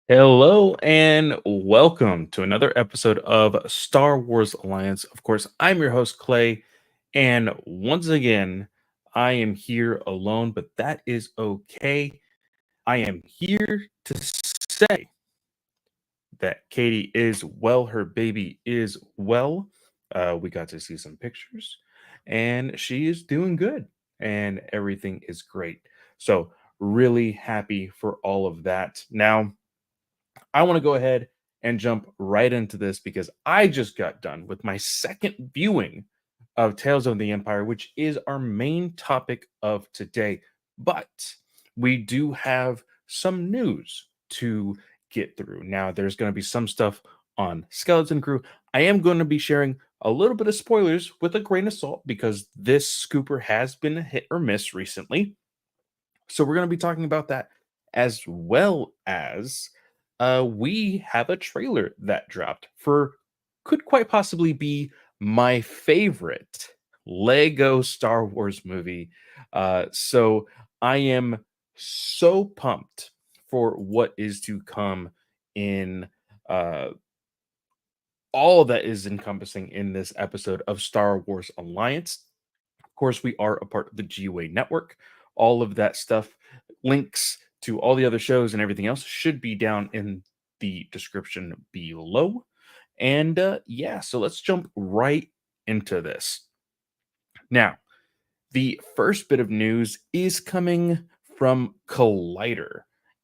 Hello and welcome to another episode of Star Wars Alliance. Of course, I'm your host, Clay, and once again, I am here alone, but that is okay. I am here to say that Katie is well, her baby is well. We got to see some pictures, and she is doing good, and everything is great. So, really happy for all of that. Now, I want to go ahead and jump right into this because I just got done with my second viewing of Tales of the Empire, which is our main topic of today. But we do have some news to get through. Now, there's going to be some stuff on Skeleton Crew. I am going to be sharing a little bit of spoilers with a grain of salt because this scooper has been a hit or miss recently. So we're going to be talking about that as well as we have a trailer that dropped for could quite possibly be my favorite Lego Star Wars movie. So I am so pumped for what is to come in uh, all that is encompassing in this episode of Star Wars Alliance. Of course, we are a part of the GUA network. All of that stuff, links to all the other shows and everything else should be down in the description below. And yeah, so let's jump right into this. Now, the first bit of news is coming from Collider,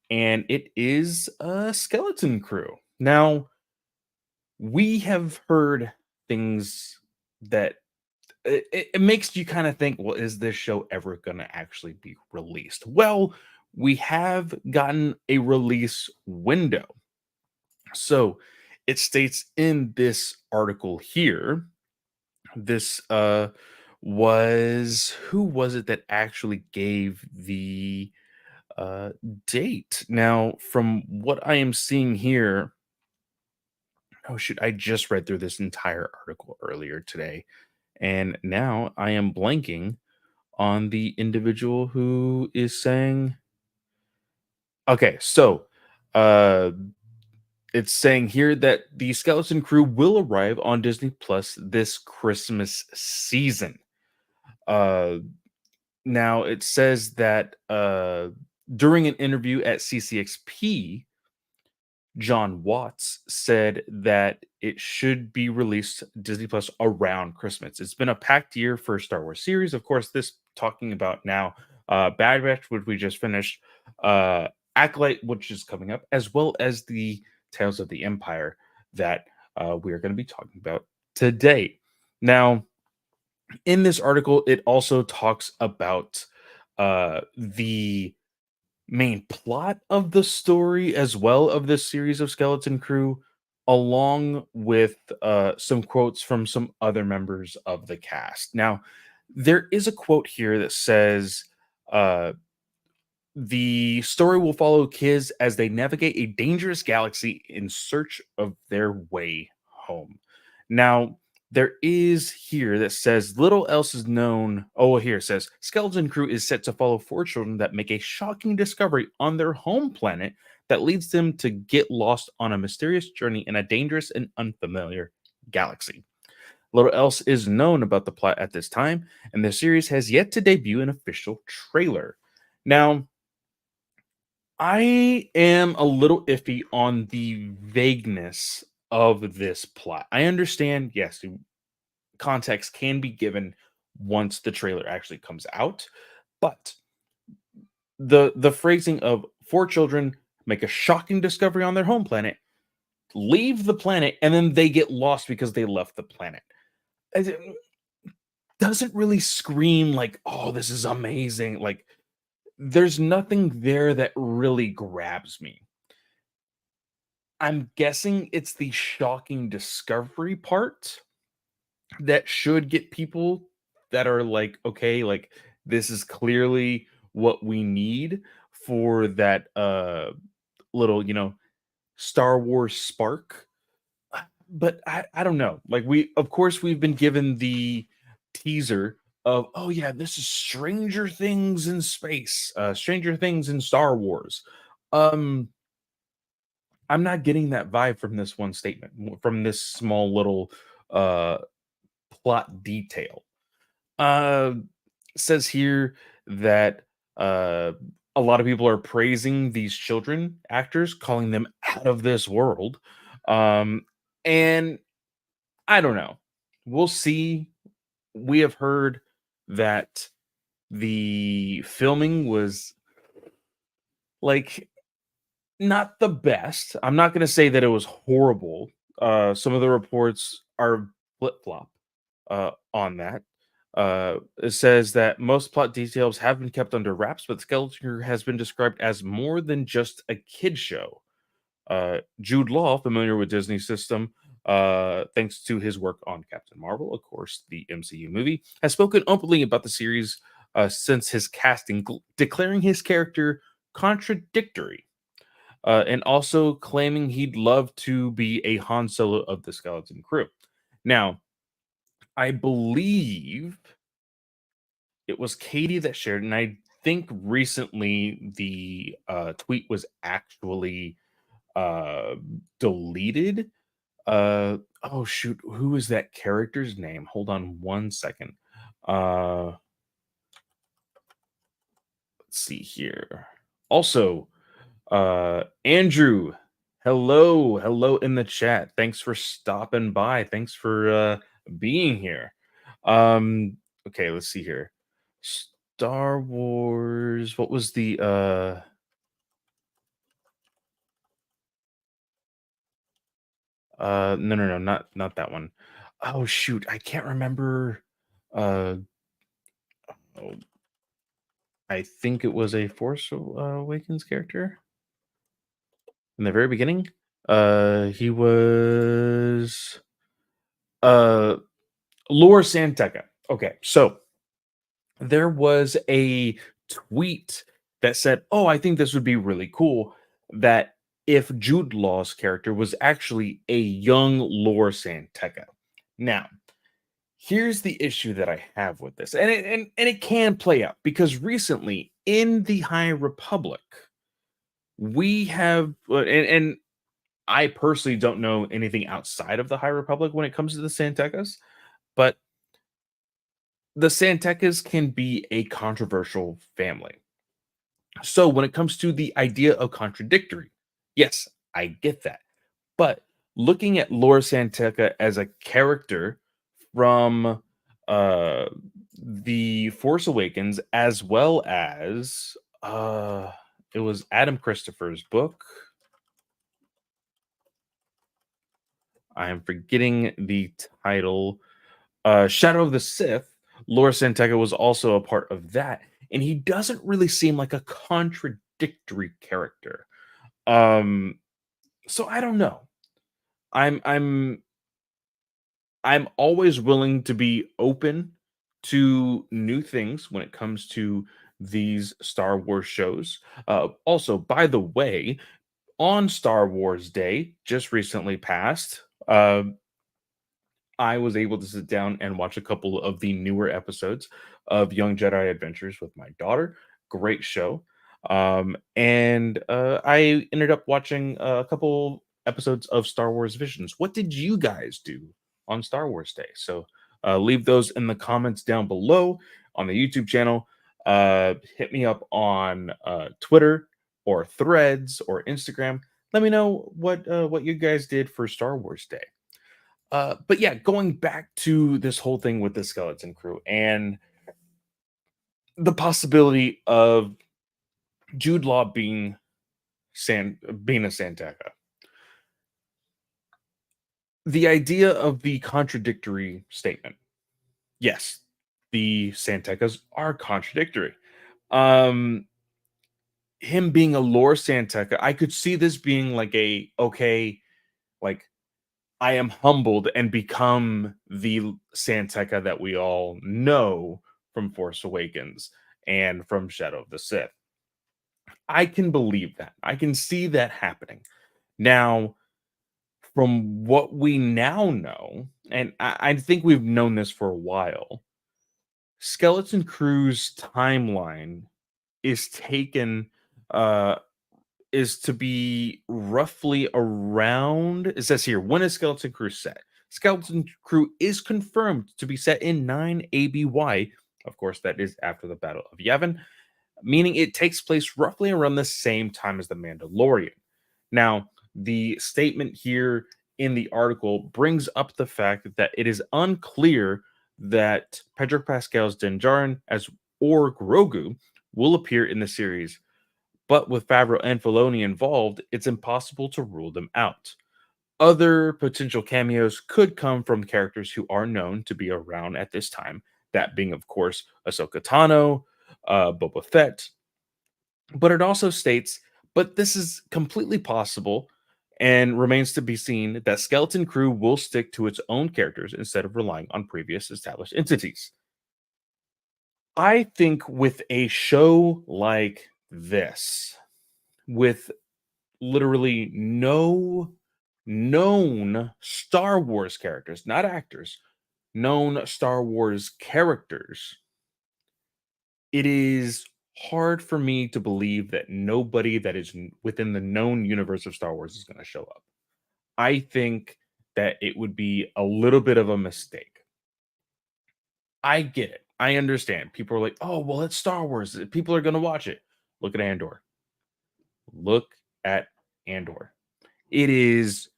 and it is a Skeleton Crew. Now, we have heard things that it makes you kind of think, well, is this show ever going to actually be released? Well, we have gotten a release window. So it states in this article here, this was who was it that actually gave the uh date? Now, from what I am seeing here, oh shoot, I just read through this entire article earlier today, and now I am blanking on the individual who is saying, okay, so uh it's saying here that the Skeleton Crew will arrive on Disney Plus this Christmas season. Uh Now it says that during an interview at CCXP, John Watts said that it should be released Disney Plus around Christmas. It's been a packed year for Star Wars series. Of course, this talking about now Bad Batch, which we just finished, Acolyte, which is coming up, as well as the Tales of the Empire that we are going to be talking about today. Now, in this article, it also talks about the main plot of the story as well of this series of Skeleton Crew, along with some quotes from some other members of the cast. Now, there is a quote here that says, uh, the story will follow kids as they navigate a dangerous galaxy in search of their way home. Now, there is here that says little else is known. Oh, here it says Skeleton Crew is set to follow four children that make a shocking discovery on their home planet that leads them to get lost on a mysterious journey in a dangerous and unfamiliar galaxy. Little else is known about the plot at this time, and the series has yet to debut an official trailer. Now, I am a little iffy on the vagueness of this plot. I understand, yes, context can be given once the trailer actually comes out, but the phrasing of four children make a shocking discovery on their home planet, leave the planet, and then they get lost because they left the planet. It doesn't really scream like, oh, this is amazing. Like, there's nothing there that really grabs me. I'm guessing it's the shocking discovery part that should get people that are like, okay, like this is clearly what we need for that little, Star Wars spark. But I don't know. Like we of course we've been given the teaser of, oh yeah, this is Stranger Things in space, Stranger Things in Star Wars. Um I'm not getting that vibe from this one statement, from this small little uh plot detail. Uh says here that uh a lot of people are praising these children actors, calling them out of this world. Um and I don't know. We'll see. We have heard that the filming was like not the best. I'm not gonna say that it was horrible. Some of the reports are flip-flop, on that. It says that most plot details have been kept under wraps, but Skeleton Crew has been described as more than just a kid show. Jude Law, familiar with Disney's system, thanks to his work on Captain Marvel, of course, the MCU movie, has spoken openly about the series since his casting, declaring his character contradictory, and also claiming he'd love to be a Han Solo of the Skeleton Crew. Now, I believe it was Katie that shared, and I think recently the tweet was actually uh, deleted. Oh shoot, who is that character's name? Hold on one second. Uh, let's see here. Also, Andrew, hello in the chat. Thanks for stopping by. Thanks for being here. Um, okay, let's see here. Star Wars. What was the no, not that one. Oh shoot, I can't remember. Uh oh, I think it was a Force Awakens character in the very beginning. He was uh Lore Santeca. Okay, so there was a tweet that said, "Oh, I think this would be really cool that if Jude Law's character was actually a young Lore Santeca." Now, here's the issue that I have with this, and it can play out because recently in the High Republic, we have, and I personally don't know anything outside of the High Republic when it comes to the Santecas, but the Santecas can be a controversial family. So when it comes to the idea of contradictory, yes, I get that. But looking at Laura Santeca as a character from uh the Force Awakens, as well as it was Adam Christopher's book. I am forgetting the title. Shadow of the Sith. Laura Santeca was also a part of that, and he doesn't really seem like a contradictory character. Um, so I don't know. I'm I'm I'm always willing to be open to new things when it comes to these Star Wars shows. Also, by the way, on Star Wars Day, just recently passed, I was able to sit down and watch a couple of the newer episodes of Young Jedi Adventures with my daughter. Great show. And I ended up watching a couple episodes of Star Wars Visions. What did you guys do on Star Wars Day? So leave those in the comments down below on the YouTube channel. Hit me up on Twitter or Threads or Instagram. Let me know what you guys did for Star Wars Day. But yeah, going back to this whole thing with the Skeleton Crew and the possibility of Jude Law being a Santeca. The idea of the contradictory statement. Yes, the Santecas are contradictory. Um, him being a lore Santeca, I could see this being like a okay, like I am humbled and become the Santeca that we all know from Force Awakens and from Shadow of the Sith. I can believe that. I can see that happening. Now, from what we now know, and I think we've known this for a while, Skeleton Crew's timeline is taken uh is to be roughly around, it says here, when is Skeleton Crew set? Skeleton Crew is confirmed to be set in 9 ABY. Of course, that is after the Battle of Yavin, meaning it takes place roughly around the same time as The Mandalorian. Now, the statement here in the article brings up the fact that it is unclear that Pedro Pascal's Din Djarin as or Grogu will appear in the series, but with Favreau and Filoni involved, it's impossible to rule them out. Other potential cameos could come from characters who are known to be around at this time, that being, of course, Ahsoka Tano, Boba Fett. But it also states, but this is completely possible and remains to be seen that Skeleton Crew will stick to its own characters instead of relying on previous established entities. I think with a show like this, with literally no known Star Wars characters, not actors, known Star Wars characters, it is hard for me to believe that nobody that is within the known universe of Star Wars is going to show up. I think that it would be a little bit of a mistake. I get it. I understand. People are like, oh, well, it's Star Wars. People are going to watch it. Look at Andor. Look at Andor. It is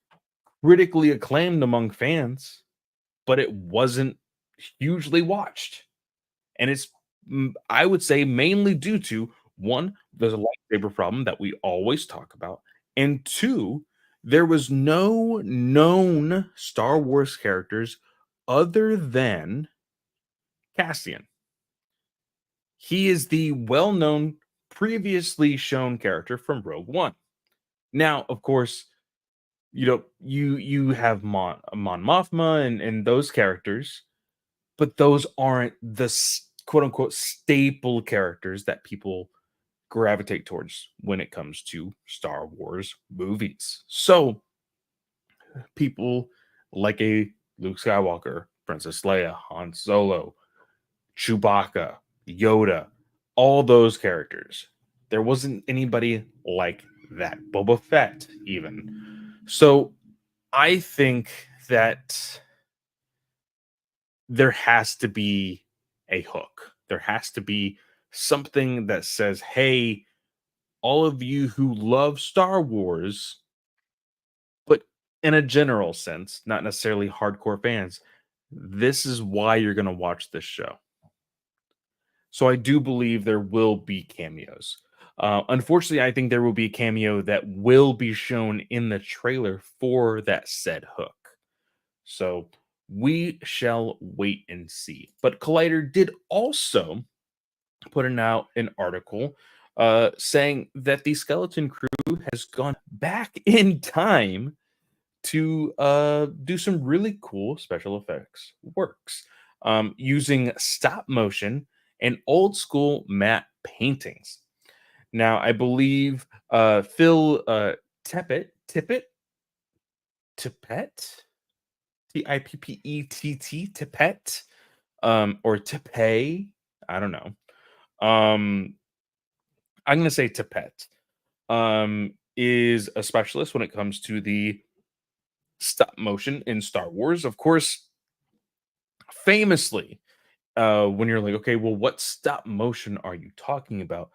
critically acclaimed among fans, but it wasn't hugely watched. And it's, I would say, mainly due to one, there's a lightsaber problem that we always talk about. And two, there was no known Star Wars characters other than Cassian. He is the well known, previously shown character from Rogue One. Now, of course, you have Mon Mothma and those characters, but those aren't the quote unquote staple characters that people gravitate towards when it comes to Star Wars movies. So people like a Luke Skywalker, Princess Leia, Han Solo, Chewbacca, Yoda, all those characters. There wasn't anybody like that. Boba Fett, even. So I think that there has to be a hook. There has to be something that says, hey, all of you who love Star Wars, but in a general sense, not necessarily hardcore fans, this is why you're going to watch this show. So I do believe there will be cameos. Unfortunately, I think there will be a cameo that will be shown in the trailer for that said hook. So we shall wait and see. But Collider did also put out an article saying that the Skeleton Crew has gone back in time to do some really cool special effects works using stop motion and old school matte paintings. Now, I believe Phil Tippett, Tippett, or Tippett, I don't know. I'm going to say Tippett is a specialist when it comes to the stop motion in Star Wars. Of course, famously, when you're like, okay, well, what stop motion are you talking about?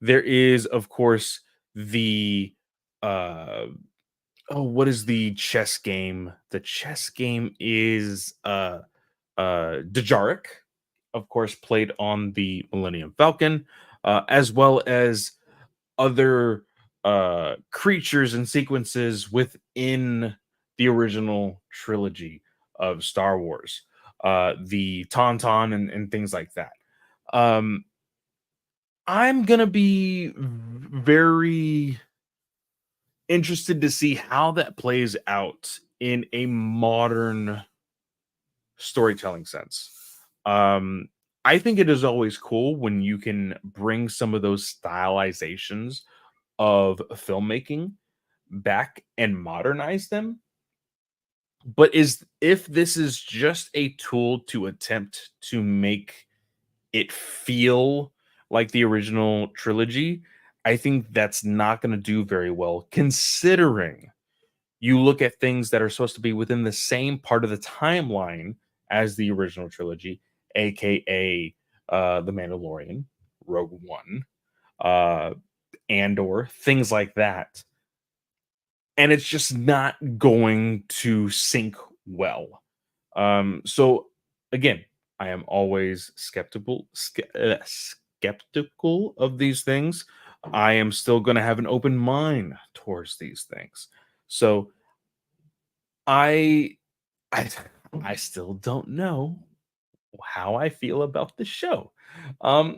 There is, of course, the what is the chess game? The chess game is Djarik, of course, played on the Millennium Falcon, as well as other creatures and sequences within the original trilogy of Star Wars, the Tauntaun and things like that. I'm gonna be very interested to see how that plays out in a modern storytelling sense. I think it is always cool when you can bring some of those stylizations of filmmaking back and modernize them. But is if this is just a tool to attempt to make it feel like the original trilogy, I think that's not going to do very well considering you look at things that are supposed to be within the same part of the timeline as the original trilogy, aka The Mandalorian, Rogue One, uh, Andor, things like that. And it's just not going to sync well. So again, I am always skeptical of these things. I am still going to have an open mind towards these things. So I I I still don't know how I feel about the show.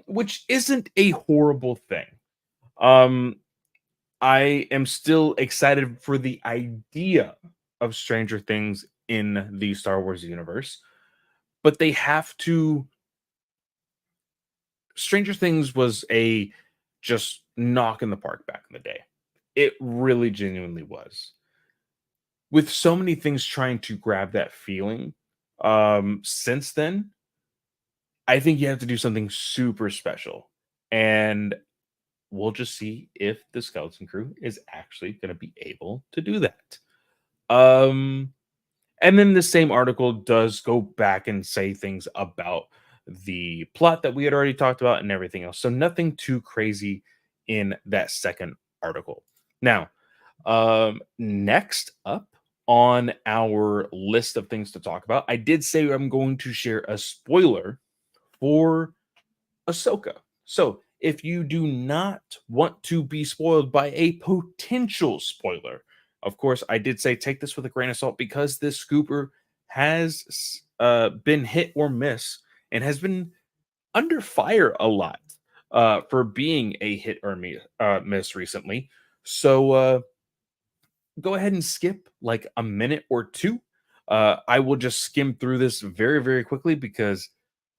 Which isn't a horrible thing. Um I am still excited for the idea of Stranger Things in the Star Wars universe, but they have to. Stranger Things was a just knock in the park back in the day. It really genuinely was. With so many things trying to grab that feeling, since then, I think you have to do something super special. And we'll just see if the Skeleton Crew is actually going to be able to do that. Um, and then the same article does go back and say things about the plot that we had already talked about and everything else. So nothing too crazy in that second article. Now, next up on our list of things to talk about, I did say I'm going to share a spoiler for Ahsoka. So, if you do not want to be spoiled by a potential spoiler, of course, I did say take this with a grain of salt because this scooper has been hit or miss and has been under fire a lot for being a hit or miss recently. So, go ahead and skip like a minute or two. I will just skim through this very, very quickly because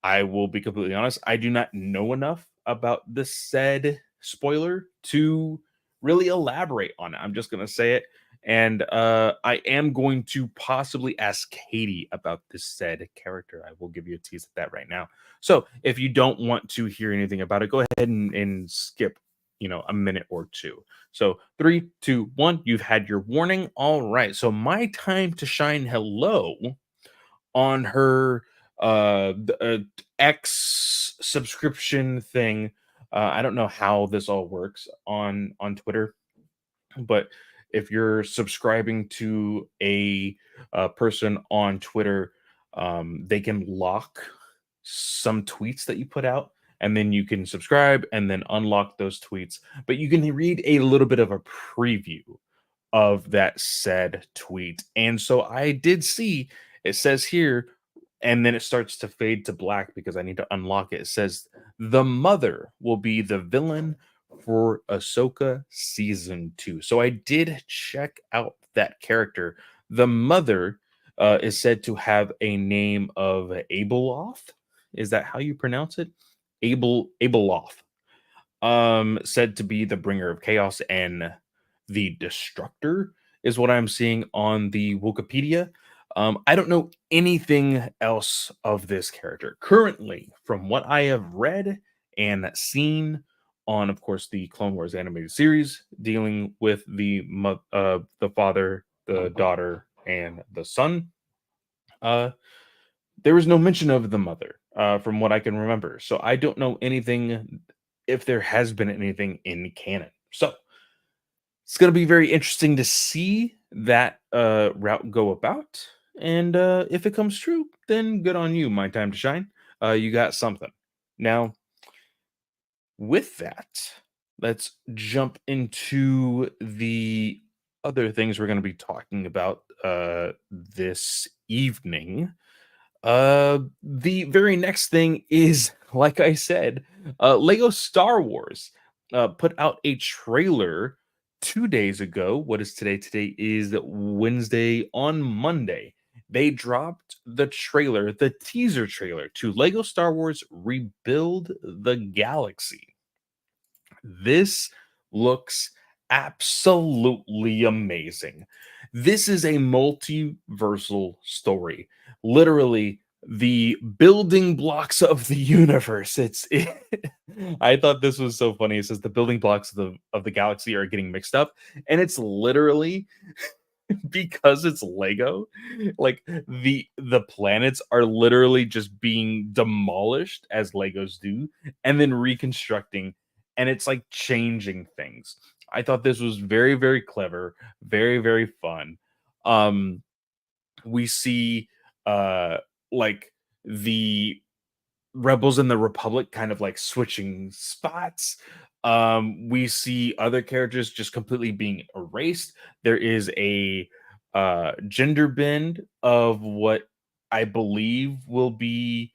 I will be completely honest. I do not know enough about the said spoiler to really elaborate on it. I'm just going to say it. And I am going to possibly ask Katie about this said character. I will give you a tease at that right now. So if you don't want to hear anything about it, go ahead and skip, a minute or two. So three, two, one, you've had your warning. All right. So my time to shine hello on her X subscription thing. I don't know how this all works on Twitter, but if you're subscribing to a person on Twitter, they can lock some tweets that you put out, and then you can subscribe and then unlock those tweets. But you can read a little bit of a preview of that said tweet. And so I did see it says here, and then it starts to fade to black because I need to unlock it. It says the mother will be the villain for Ahsoka season 2. So I did check out that character. The mother is said to have a name of Abeloth. Is that how you pronounce it? Abeloth. Said to be the bringer of chaos and the destructor is what I'm seeing on the Wikipedia. I don't know anything else of this character currently from what I have read and seen on, of course, the Clone Wars animated series dealing with the father, the daughter, and the son. Uh, there was no mention of the mother, from what I can remember. So I don't know anything if there has been anything in canon. So it's going to be very interesting to see that route go about. And if it comes true, then good on you. My time to shine. You got something. Now, with that, let's jump into the other things we're going to be talking about this evening. The very next thing is, like I said, Lego Star Wars put out a trailer 2 days ago. What is today? Today is Wednesday. On Monday, they dropped the trailer, the teaser trailer to Lego Star Wars Rebuild the Galaxy. This looks absolutely amazing. This is a multiversal story. Literally, the building blocks of the universe. I thought this was so funny. It says the building blocks of the galaxy are getting mixed up, and it's literally because it's Lego. Like the planets are literally just being demolished as Legos do, and then reconstructing, and it's like changing things. I thought this was very, very clever, very, very fun. Um, we see uh like the rebels and the republic kind of like switching spots. We see other characters just completely being erased. There is a gender bend of what I believe will be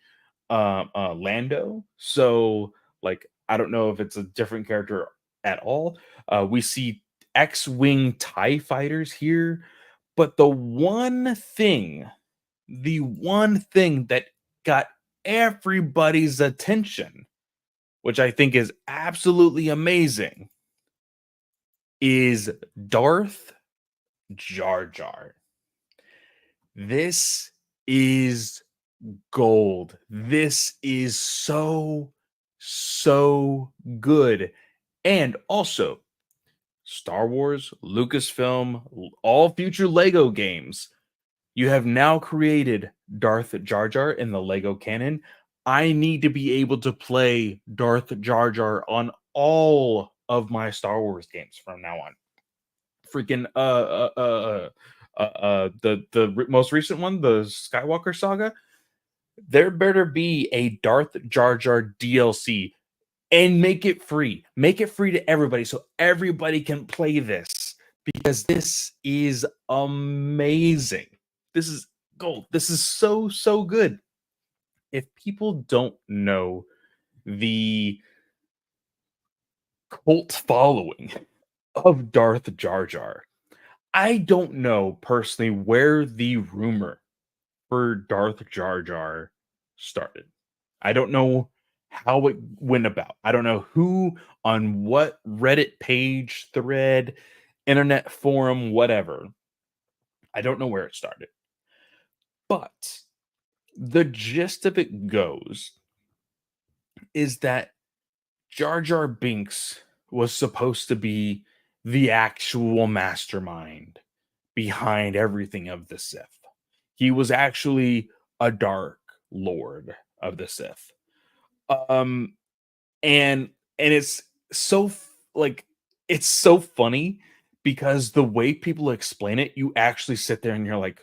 Lando. So like I don't know if it's a different character at all. We see X-wing tie fighters here, but the one thing that got everybody's attention, which I think is absolutely amazing, is Darth Jar Jar. This is gold. This is so, so good. And also, Star Wars, Lucasfilm, all future Lego games, you have now created Darth Jar Jar in the Lego canon. I need to be able to play Darth Jar Jar on all of my Star Wars games from now on. Freaking most recent one, the Skywalker saga. There better be a Darth Jar Jar DLC and make it free. Make it free to everybody so everybody can play this because this is amazing. This is gold. This is so, so good. If people don't know the cult following of Darth Jar Jar, I don't know personally where the rumor for Darth Jar Jar started. I don't know how it went about. I don't know who on what Reddit page, thread, internet forum, whatever. I don't know where it started. But the gist of it goes is that Jar Jar Binks was supposed to be the actual mastermind behind everything of the Sith. He was actually a dark lord of the Sith. Um and it's so like it's so funny because the way people explain it, you actually sit there and you're like,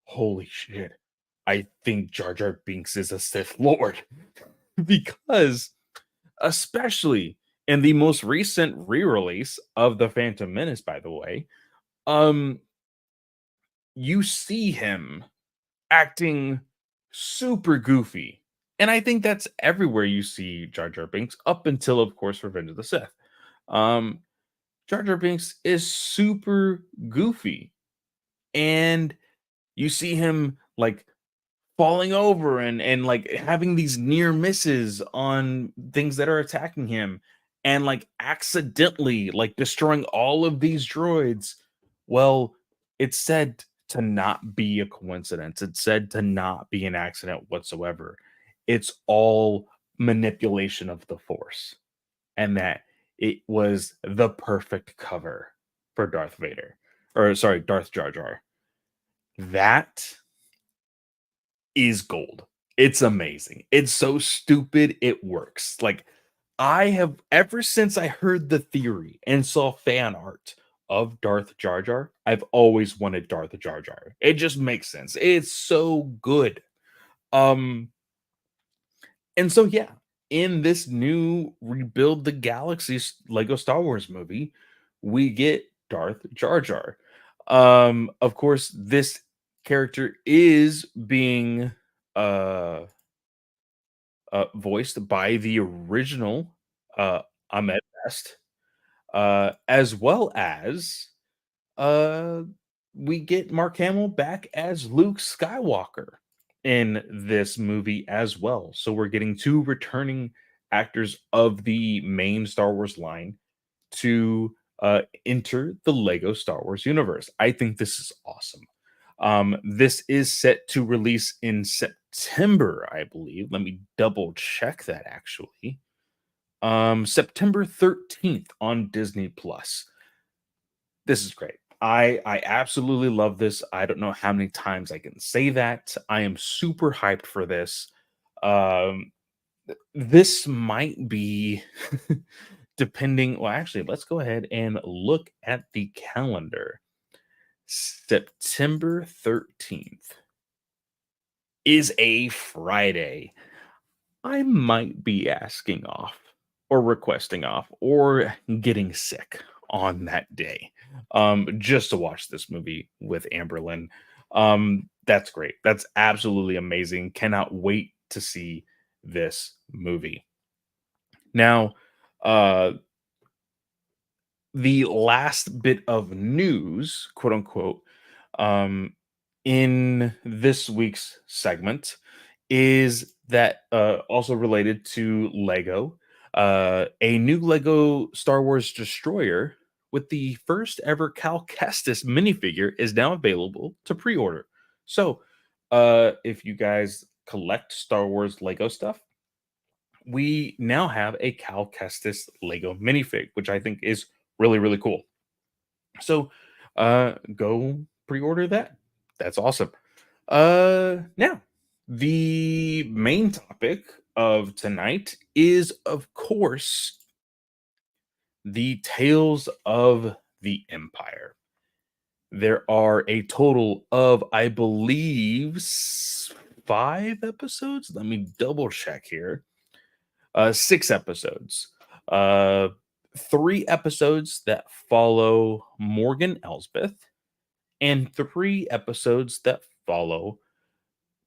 "Holy shit. I think Jar Jar Binks is a Sith Lord." Because especially in the most recent re-release of The Phantom Menace, by the way, um, you see him acting super goofy. And I think that's everywhere you see Jar Jar Binks up until, of course, Revenge of the Sith. Um, Jar Jar Binks is super goofy. And you see him like falling over and like having these near misses on things that are attacking him and like accidentally like destroying all of these droids. Well, it's said to not be a coincidence. It's said to not be an accident whatsoever. It's all manipulation of the force, and that it was the perfect cover for Darth Vader, or sorry, Darth Jar Jar. That is gold. It's amazing. It's so stupid, it works. Like, I have ever since I heard the theory and saw fan art of Darth Jar Jar, I've always wanted Darth Jar Jar. It just makes sense. It's so good. Um, and so yeah, in this new Rebuild the Galaxy Lego Star Wars movie, we get Darth Jar Jar. Of course, this character is being uh voiced by the original Ahmed Best, as well as uh, we get Mark Hamill back as Luke Skywalker in this movie as well. So we're getting two returning actors of the main Star Wars line to enter the Lego Star Wars universe. I think this is awesome. This is set to release in September, I believe. Let me double check that actually. September 13th on Disney Plus. This is great. I absolutely love this. I don't know how many times I can say that. I am super hyped for this. Um, this might be depending. Well, actually, let's go ahead and look at the calendar. September 13th is a Friday. I might be asking off or requesting off or getting sick on that day just to watch this movie with Amberlyn. That's great. That's absolutely amazing. Cannot wait to see this movie. Now, uh, the last bit of news, quote unquote, um, in this week's segment is that also related to Lego. A new Lego Star Wars Destroyer with the first ever Cal Kestis minifigure is now available to pre order. So, if you guys collect Star Wars Lego stuff, we now have a Cal Kestis Lego minifig, which I think is really, really cool. So, go pre-order that. That's awesome. Now, the main topic of tonight is, of course, the Tales of the Empire. There are a total of, I believe, 5 episodes. Let me double check here. 6 episodes. Uh, 3 episodes that follow Morgan Elsbeth, and 3 episodes that follow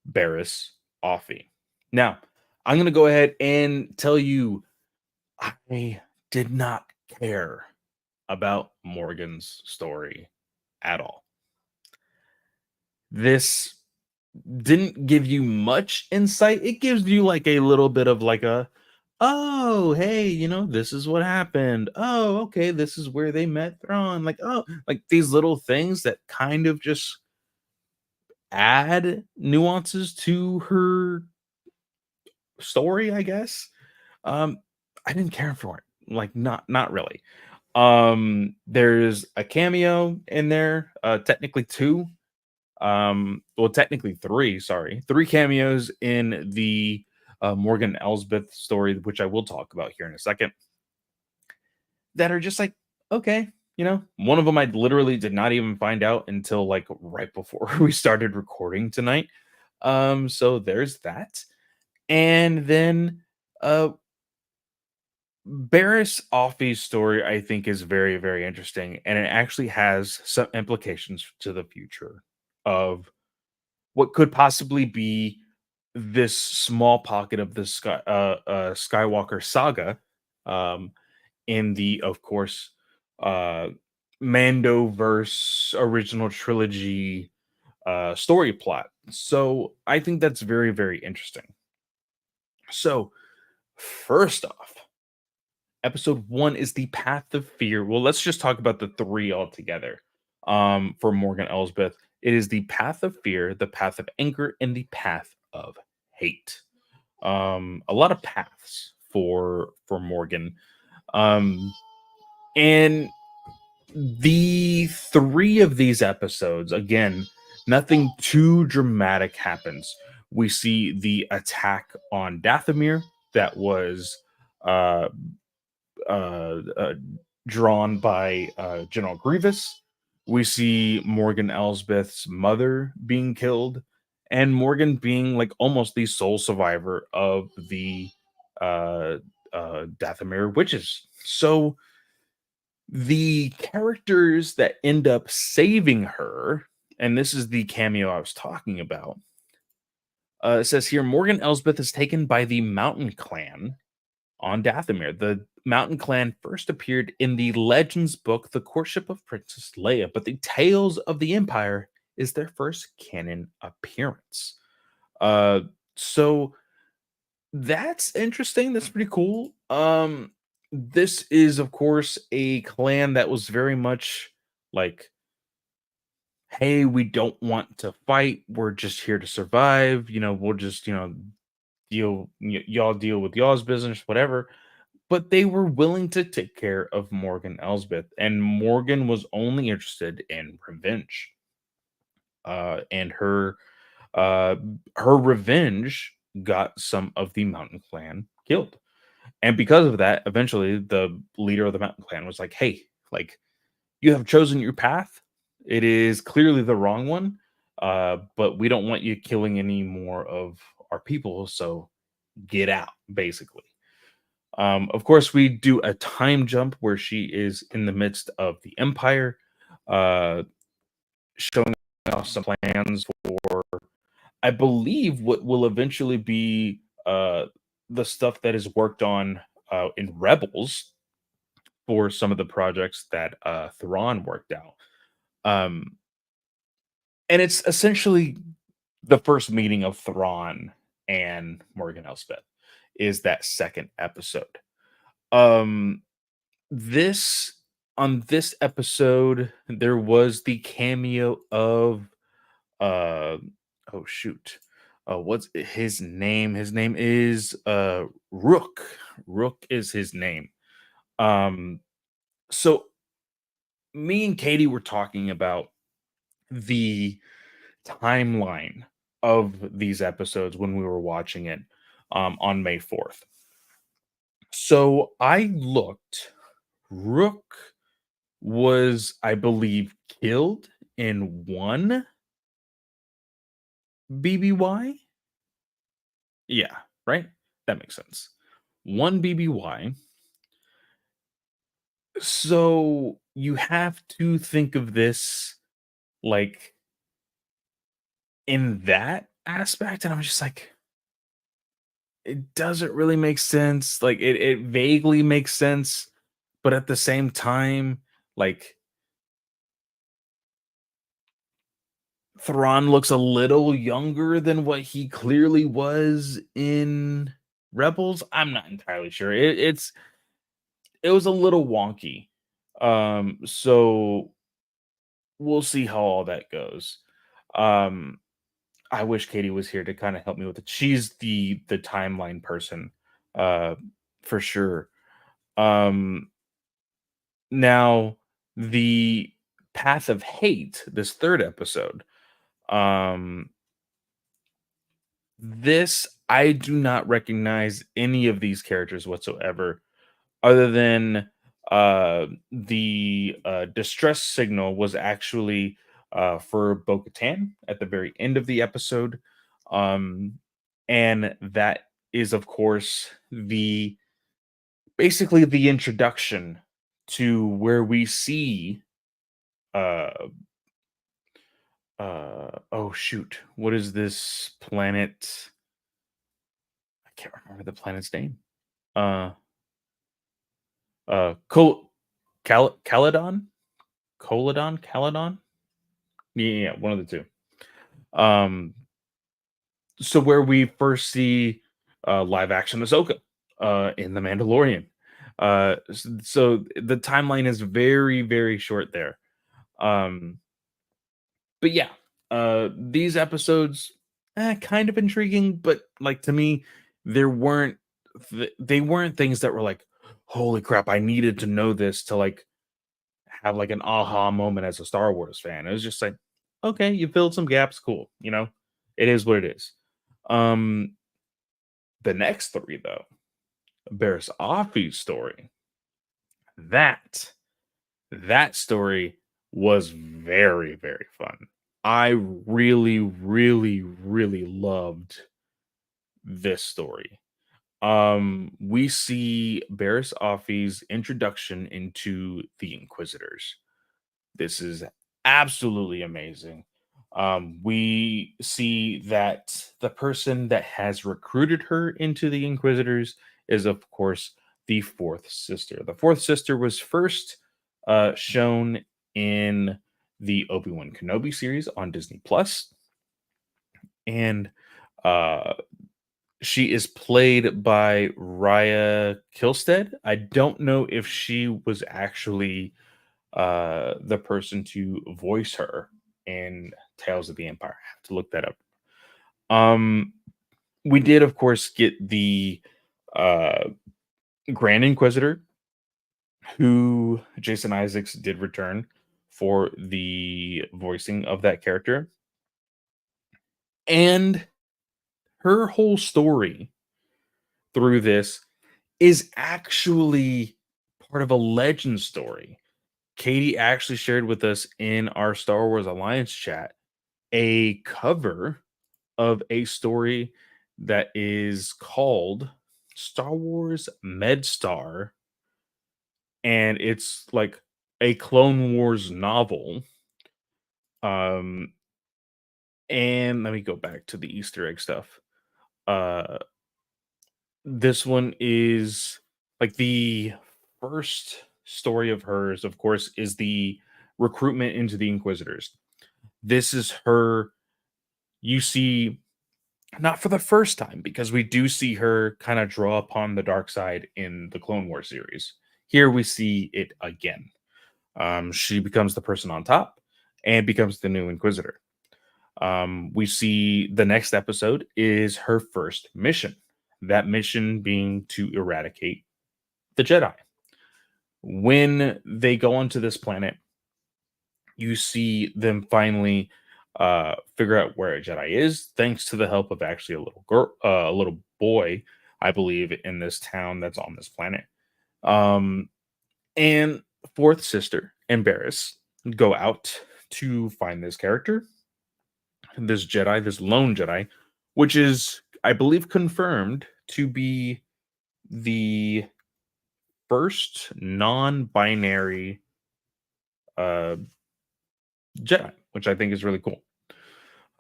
Barris Offee. Now, I'm going to go ahead and tell you I did not care about Morgan's story at all. This didn't give you much insight. It gives you like a little bit of like a, oh, hey, this is what happened. Oh, okay, this is where they met Thrawn. Like, oh, like these little things that kind of just add nuances to her story, I guess. Um, I didn't care for it. Like, not really. There's a cameo in there, technically two. Well, technically three, sorry. Three cameos in the Morgan Elsbeth story, which I will talk about here in a second, that are just like, okay, one of them I literally did not even find out until like right before we started recording tonight. So there's that. And then Barris Offee's story, I think, is very, very interesting, and it actually has some implications to the future of what could possibly be this small pocket of the Skywalker saga, um, in the, of course, uh, Mandoverse original trilogy story plot. So I think that's very, very interesting. So, first off, episode 1 is the Path of Fear. Well, let's just talk about the three altogether. For Morgan Elsbeth, it is the Path of Fear, the Path of Anger, and the Path of Hate. A lot of paths for Morgan. Um, and the three of these episodes, again, nothing too dramatic happens. We see the attack on Dathomir that was uh uh, uh, drawn by General Grievous. We see Morgan Elsbeth's mother being killed, and Morgan being like almost the sole survivor of the uh, Dathomir witches. So the characters that end up saving her, and this is the cameo I was talking about. It says here Morgan Elsbeth is taken by the Mountain Clan on Dathomir. The Mountain Clan first appeared in the Legends book, The Courtship of Princess Leia, but the Tales of the Empire is their first canon appearance. Uh, so that's interesting. That's pretty cool. This is, of course, a clan that was very much like hey, we don't want to fight. We're just here to survive. We'll just, y'all deal with y'all's business, whatever. But they were willing to take care of Morgan Elsbeth, and Morgan was only interested in revenge. And uh, her revenge got some of the Mountain Clan killed, and because of that, eventually the leader of the Mountain Clan was like, "Hey, like you have chosen your path. It is clearly the wrong one, but we don't want you killing any more of our people. So get out." Basically. Of course, we do a time jump where she is in the midst of the Empire, uh, showing off some plans for, I believe, what will eventually be the stuff that is worked on in Rebels for some of the projects that Thrawn worked out. Um, and it's essentially the first meeting of Thrawn and Morgan Elspeth is that second episode. Um, This on this episode, there was the cameo of uh oh shoot. What's his name? His name is Rook. Rook is his name. Um so me and Katie were talking about the timeline of these episodes when we were watching it on May 4th. So I looked. Rook was, I believe, killed in one BBY. Yeah, right? That makes sense. One BBY. So you have to think of this like in that aspect. And I was just like, it doesn't really make sense. Like it vaguely makes sense, but at the same time, like Thrawn looks a little younger than what he clearly was in Rebels. I'm not entirely sure. It was a little wonky. So we'll see how all that goes. Um, I wish Katie was here to kind of help me with it. She's the timeline person, uh, for sure. Um, Now the Path of Hate, this third episode. Um, This I do not recognize any of these characters whatsoever, other than the distress signal was actually for Bo-Katan at the very end of the episode, um, and that is, of course, the basically the introduction to where we see uh oh shoot, what is this planet? I can't remember the planet's name. Uh, Caledon? Caledon? Yeah, one of the two. Um, so where we first see live action Ahsoka in The Mandalorian. So the timeline is very, very short there. Um, but yeah, these episodes kind of intriguing, but like to me, there weren't they weren't things that were like, holy crap, I needed to know this to like have like an aha moment as a Star Wars fan. It was just like, okay, you filled some gaps, cool. It is what it is. Um, the next three though, Barris Offee's story, that that story was very, very fun. I really, really, really loved this story. We see Barris Offee's introduction into the Inquisitors. This is absolutely amazing. We see that the person that has recruited her into the Inquisitors is, of course, the fourth sister. The fourth sister was first shown in the Obi-Wan Kenobi series on Disney Plus, and uh, she is played by Raya Kilstead. I don't know if she was actually the person to voice her in Tales of the Empire. I have to look that up. Um, we did, of course, get the uh, Grand Inquisitor, who Jason Isaacs did return for the voicing of that character. And her whole story through this is actually part of a legend story. Katie actually shared with us in our Star Wars Alliance chat a cover of a story that is called Star Wars MedStar, and it's like a Clone Wars novel. Um, and let me go back to the Easter egg stuff. Uh, this one is like the first story of hers, of course, is the recruitment into the Inquisitors. This is her, you see, not for the first time, because we do see her kind of draw upon the dark side in the Clone War series. Here we see it again. She becomes the person on top and becomes the new Inquisitor. We see the next episode is her first mission. That mission being to eradicate the Jedi. When they go onto this planet, you see them finally figure out where a Jedi is, thanks to the help of actually a little girl, a little boy, I believe, in this town that's on this planet. Um, and fourth sister and Barris go out to find this character, this Jedi, this lone Jedi, which is, I believe, confirmed to be the first non-binary uh, Jedi, which I think is really cool.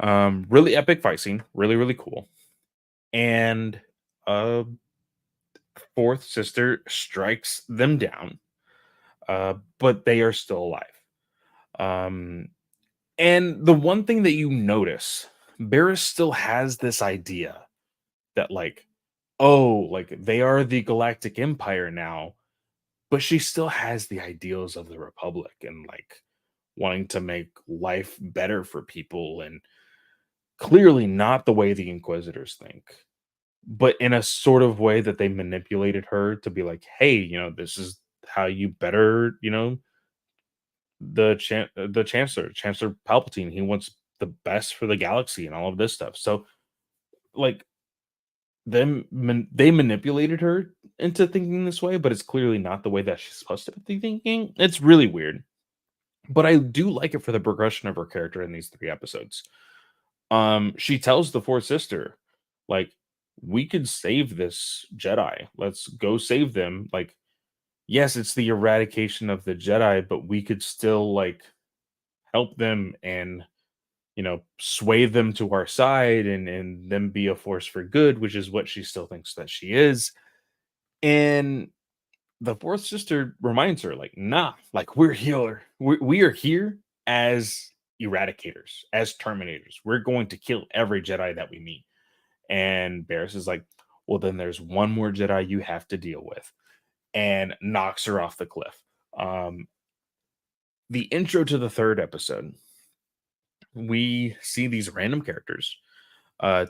Really epic fight scene, really really cool. And uh, fourth sister strikes them down, but they are still alive. Um, and the one thing that you notice, Barris still has this idea that like, oh, like they are the Galactic Empire now, but she still has the ideals of the Republic and like wanting to make life better for people, and clearly not the way the Inquisitors think, but in a sort of way that they manipulated her to be like, hey, this is how you better, the Chancellor Palpatine. He wants the best for the galaxy and all of this stuff. So like they manipulated her into thinking this way, but it's clearly not the way that she's supposed to be thinking. It's really weird, but I do like it for the progression of her character in these 3 episodes. She tells the fourth sister, like, we could save this Jedi. Let's go save them. Like, yes, it's the eradication of the Jedi, but we could still like help them and sway them to our side and them be a force for good, which is what she still thinks that she is. And the fourth sister reminds her, like, nah, like we're healer. We are here as eradicators, as terminators. We're going to kill every Jedi that we meet. And Barris is like, well, then there's one more Jedi you have to deal with, and knocks her off the cliff. Um, the intro to the third episode, we see these random characters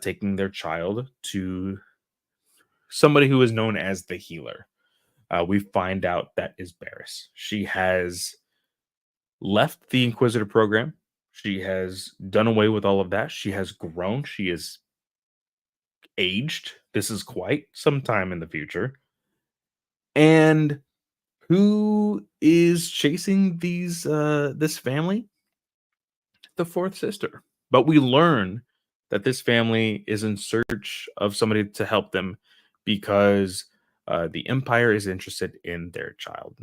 taking their child to somebody who is known as the healer. We find out that is Barris. She has left the Inquisitor program. She has done away with all of that. She has grown. She is aged. This is quite some time in the future. And who is chasing this family? The fourth sister. But we learn that this family is in search of somebody to help them because the Empire is interested in their child.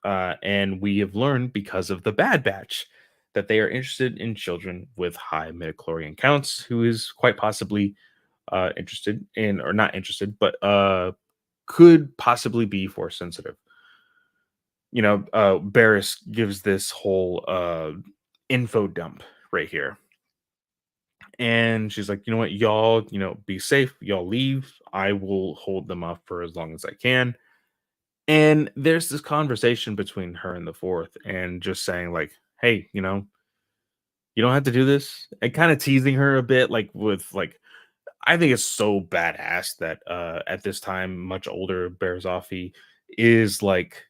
And we have learned because of the Bad Batch that they are interested in children with high midichlorian counts, who is quite possibly interested in, or not interested, but could possibly be force sensitive. Barris gives this whole info dump right here. And she's like, you know what, y'all, be safe. Y'all leave. I will hold them up for as long as I can. And there's this conversation between her and the fourth, and just saying, like, hey, You don't have to do this," and kinda teasing her a bit, like, with, like, I think it's so badass that at this time, much older Berzoffi is like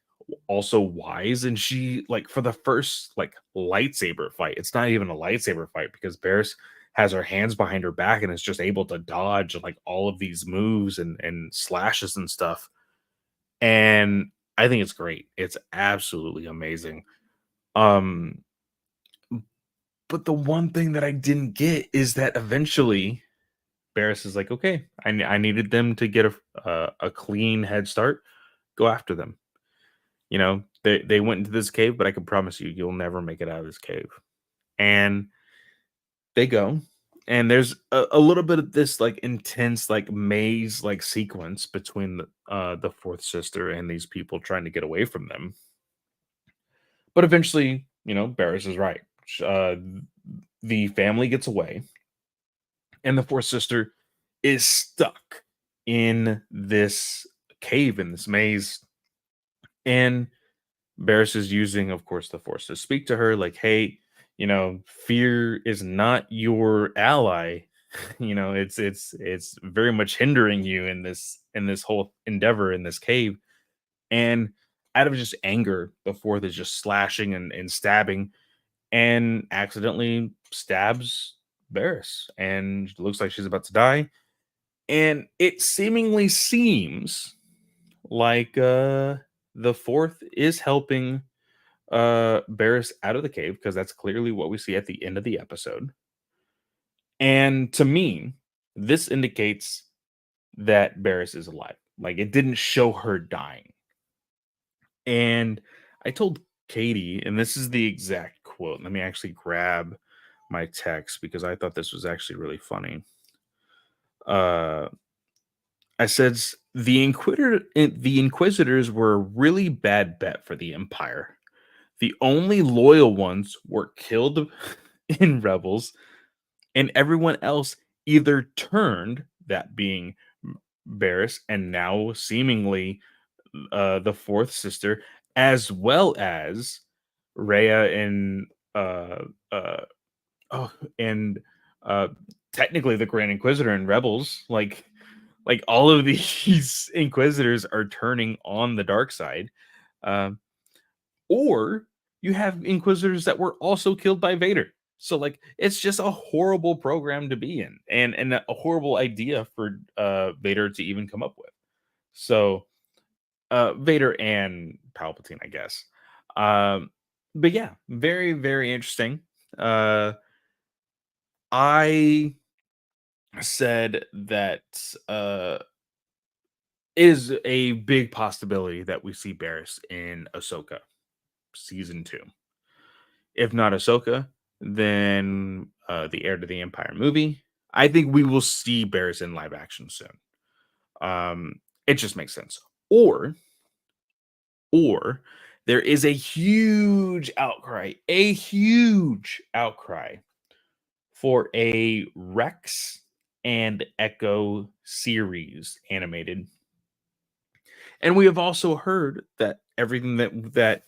also wise, and she like for the first like lightsaber fight, it's not even a lightsaber fight because Barris has her hands behind her back and is just able to dodge like all of these moves and slashes and stuff. And I think it's great. It's absolutely amazing. Um, but the one thing that I didn't get is that eventually Barris is like, "Okay, I needed them to get a clean head start. Go after them." You know, they went into this cave, but I can promise you, you'll never make it out of this cave. And they go, and there's a little bit of this like intense like maze like sequence between the fourth sister and these people trying to get away from them. But eventually, Barris is right. The family gets away, and the fourth sister is stuck in this cave in this maze. And Barris is using, of course, the force to speak to her, like, hey, fear is not your ally. It's very much hindering you in this whole endeavor in this cave. And out of just anger, the fourth is just slashing and stabbing and accidentally stabs Barris. And it looks like she's about to die. And it seemingly seems like the fourth is helping Barris out of the cave because that's clearly what we see at the end of the episode. And to me, this indicates that Barris is alive. Like it didn't show her dying. And I told Katie, and this is the exact quote. Let me actually grab my text because I thought this was actually really funny. Uh I said the Inquisitors were a really bad bet for the Empire. The only loyal ones were killed in rebels, and everyone else either turned, that being Barris, and now seemingly the fourth sister, as well as Rhea and uh, oh, and uh, technically the Grand Inquisitor and rebels, like all of these Inquisitors are turning on the dark side. Um, or you have Inquisitors that were also killed by Vader. So like it's just a horrible program to be in, and a horrible idea for Vader to even come up with. So Vader and Palpatine, I guess. Um, but yeah, very very interesting. Uh, I said that is a big possibility that we see Barris in Ahsoka season 2. If not Ahsoka, then the Heir to the Empire movie. I think we will see Bears in live action soon. It just makes sense. Or there is a huge outcry for a Rex and Echo series animated. And we have also heard that everything that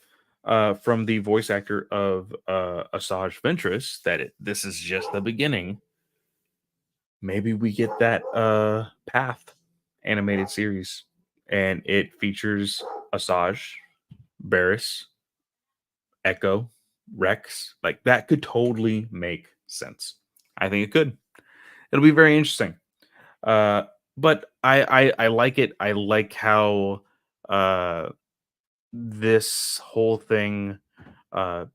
from the voice actor of Asajj Ventress that this is just the beginning. Maybe we get that Path animated series, and it features Asajj, Barris, Echo, Rex. Like that could totally make sense. I think it could. It'll be very interesting. Uh, but I like it. I like how uh this whole thing uh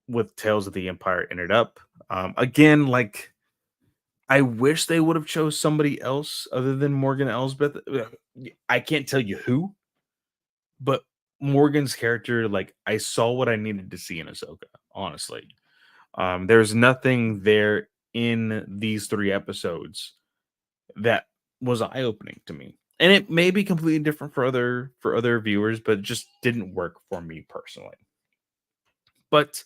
with Tales of the Empire ended up. Again, like I wish they would have chose somebody else other than Morgan Elsbeth. I can't tell you who, but Morgan's character, like I saw what I needed to see in Ahsoka. Honestly, there's nothing there in these 3 episodes that was eye opening to me, and it may be completely different for other viewers, but it just didn't work for me personally. But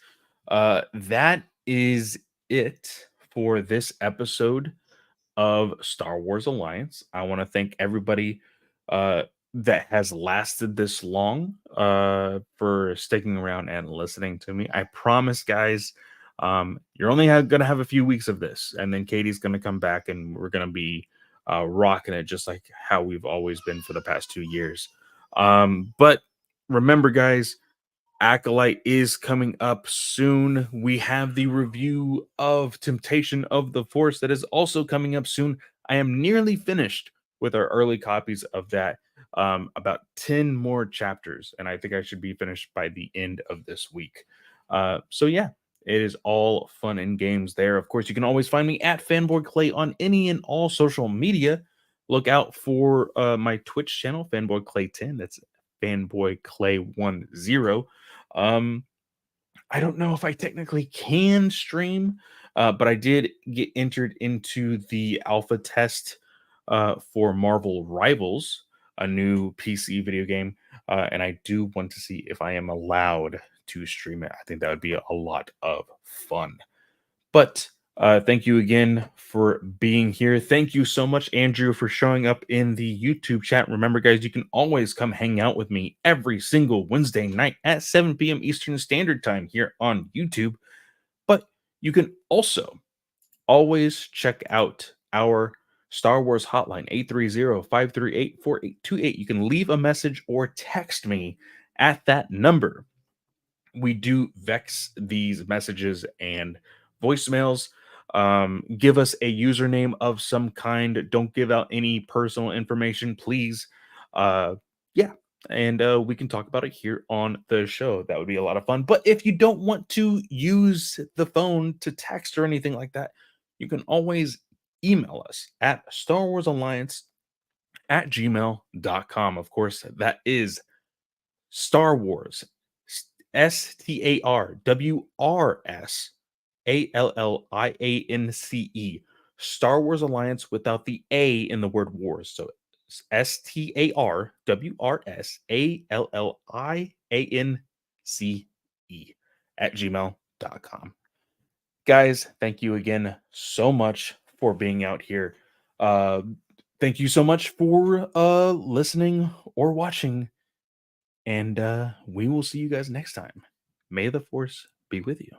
that is it for this episode of Star Wars Alliance. I want to thank everybody uh, that has lasted this long for sticking around and listening to me. I promise, guys, You're only gonna have a few weeks of this, and then Katie's gonna come back, and we're gonna be rocking it just like how we've always been for the past 2 years. But remember, guys, Acolyte is coming up soon. We have the review of Temptation of the Force that is also coming up soon. I am nearly finished with our early copies of that. About 10 more chapters, and I think I should be finished by the end of this week. So, yeah, it is all fun and games there. Of course, you can always find me at Fanboy Clay on any and all social media. Look out for my Twitch channel, Fanboy Clay 10. That's Fanboy Clay 10. um, I don't know if I technically can stream, but I did get entered into the alpha test for Marvel Rivals, a new PC video game, and I do want to see if I am allowed to stream it. I think that would be a lot of fun. But thank you again for being here. Thank you so much, Andrew, for showing up in the YouTube chat. Remember, guys, you can always come hang out with me every single Wednesday night at 7 p.m. Eastern Standard Time here on YouTube. But you can also always check out our Star Wars hotline, 830-538-4828. You can leave a message or text me at that number. We do vex these messages and voicemails. Give us a username of some kind. Don't give out any personal information, please. uh yeah, and we can talk about it here on the show. That would be a lot of fun. But if you don't want to use the phone to text or anything like that, you can always email us at starwarsalliance@gmail.com. Of course, that is Star Wars, StarWarsAlliance, Star Wars Alliance without the A in the word wars. So StarWarsAlliance @gmail.com. Guys, thank you again so much for being out here. Uh, Thank you so much for listening or watching, and we will see you guys next time. May the force be with you.